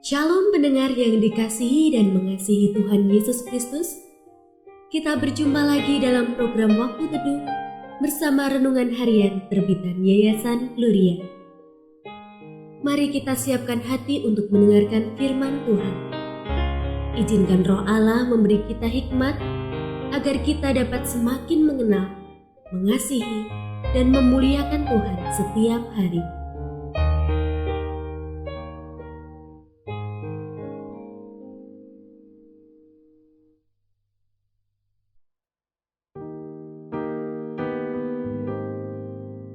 Shalom pendengar yang dikasihi dan mengasihi Tuhan Yesus Kristus. Kita berjumpa lagi dalam program Waktu Teduh bersama Renungan Harian terbitan Yayasan Gloria. Mari kita siapkan hati untuk mendengarkan firman Tuhan. Izinkan Roh Allah memberi kita hikmat agar kita dapat semakin mengenal, mengasihi, dan memuliakan Tuhan setiap hari.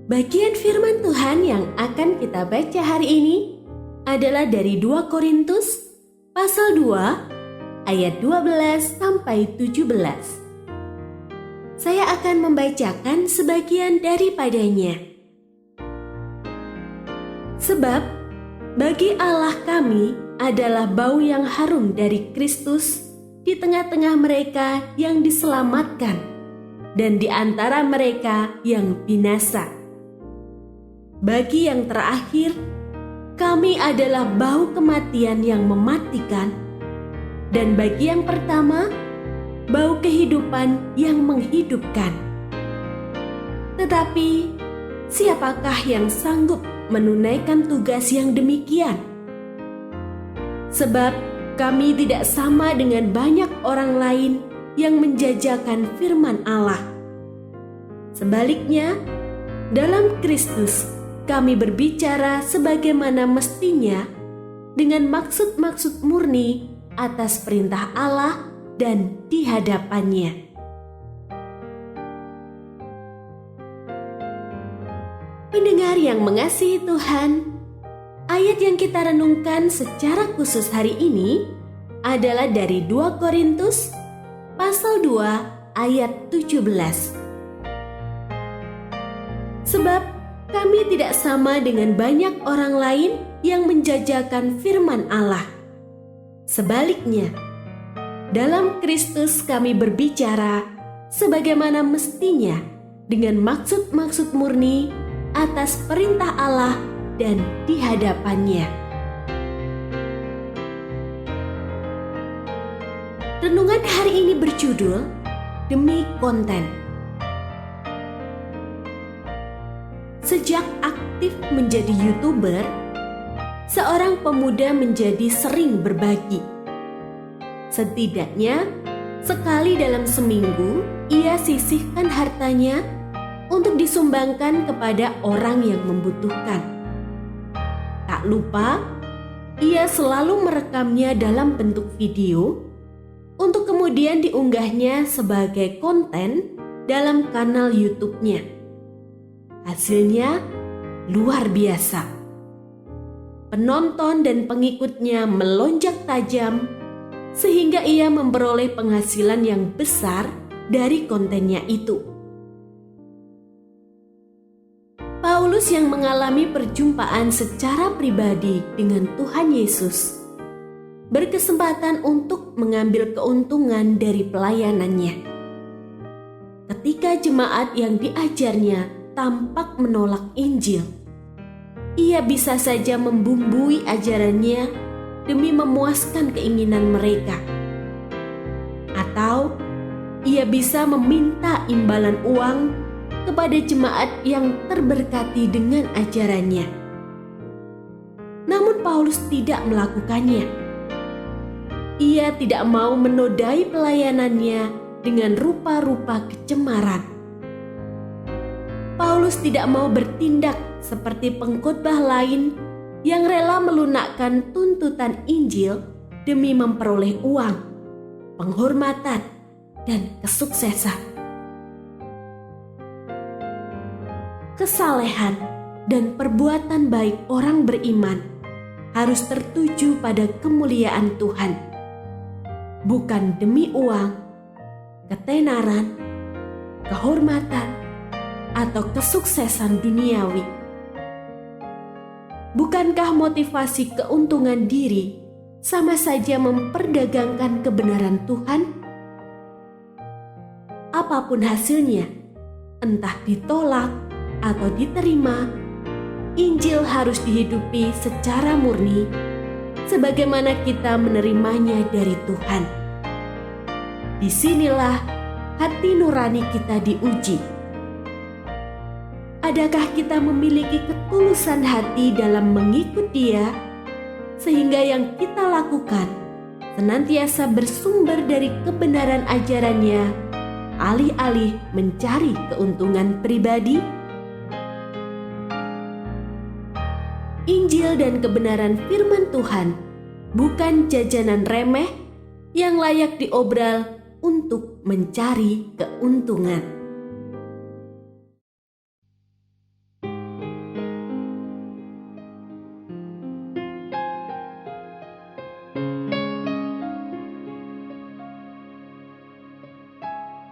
Bagian firman Tuhan yang akan kita baca hari ini adalah dari 2 Korintus pasal 2 ayat 12 sampai 17. Saya akan membacakan sebagian daripadanya. Sebab bagi Allah kami adalah bau yang harum dari Kristus di tengah-tengah mereka yang diselamatkan dan di antara mereka yang binasa. Bagi yang terakhir, kami adalah bau kematian yang mematikan, dan bagi yang pertama, bau kehidupan yang menghidupkan. Tetapi, siapakah yang sanggup menunaikan tugas yang demikian? Sebab kami tidak sama dengan banyak orang lain yang menjajakan firman Allah. Sebaliknya, dalam Kristus, kami berbicara sebagaimana mestinya dengan maksud-maksud murni atas perintah Allah dan di hadapannya. Pendengar yang mengasihi Tuhan, ayat yang kita renungkan secara khusus hari ini adalah dari 2 Korintus pasal 2 ayat 17. Sebab kami tidak sama dengan banyak orang lain yang menjajakan firman Allah. Sebaliknya, dalam Kristus kami berbicara sebagaimana mestinya dengan maksud-maksud murni atas perintah Allah dan di hadapannya. Renungan hari ini berjudul Demi Konten. Sejak aktif menjadi YouTuber, seorang pemuda menjadi sering berbagi. Setidaknya, sekali dalam seminggu, ia sisihkan hartanya untuk disumbangkan kepada orang yang membutuhkan. Tak lupa, ia selalu merekamnya dalam bentuk video untuk kemudian diunggahnya sebagai konten dalam kanal YouTube-nya. Hasilnya luar biasa. Penonton dan pengikutnya melonjak tajam sehingga ia memperoleh penghasilan yang besar dari kontennya itu. Paulus yang mengalami perjumpaan secara pribadi dengan Tuhan Yesus berkesempatan untuk mengambil keuntungan dari pelayanannya. Ketika jemaat yang diajarnya tampak menolak Injil, ia bisa saja membumbui ajarannya demi memuaskan keinginan mereka. Atau ia bisa meminta imbalan uang kepada jemaat yang terberkati dengan ajarannya. Namun Paulus tidak melakukannya. Ia tidak mau menodai pelayanannya dengan rupa-rupa kecemaran. Paulus tidak mau bertindak seperti pengkhotbah lain yang rela melunakkan tuntutan Injil demi memperoleh uang, penghormatan, dan kesuksesan. Kesalehan dan perbuatan baik orang beriman harus tertuju pada kemuliaan Tuhan, bukan demi uang, ketenaran, kehormatan, atau kesuksesan duniawi. Bukankah motivasi keuntungan diri sama saja memperdagangkan kebenaran Tuhan? Apapun hasilnya, entah ditolak atau diterima, Injil harus dihidupi secara murni sebagaimana kita menerimanya dari Tuhan. Disinilah hati nurani kita diuji. Adakah kita memiliki ketulusan hati dalam mengikut Dia, sehingga yang kita lakukan senantiasa bersumber dari kebenaran ajarannya, alih-alih mencari keuntungan pribadi? Injil dan kebenaran firman Tuhan bukan jajanan remeh yang layak diobral untuk mencari keuntungan.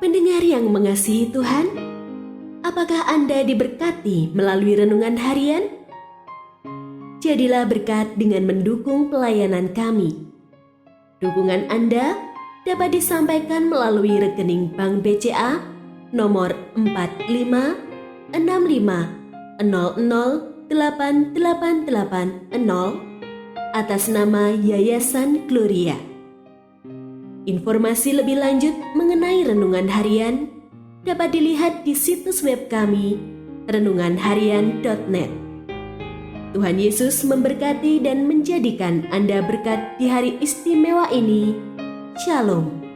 Pendengar yang mengasihi Tuhan, apakah Anda diberkati melalui renungan harian? Jadilah berkat dengan mendukung pelayanan kami. Dukungan Anda dapat disampaikan melalui rekening Bank BCA nomor 4565008880 atas nama Yayasan Gloria. Informasi lebih lanjut mengenai renungan harian dapat dilihat di situs web kami renunganharian.net. Tuhan Yesus memberkati dan menjadikan Anda berkat di hari istimewa ini. Shalom.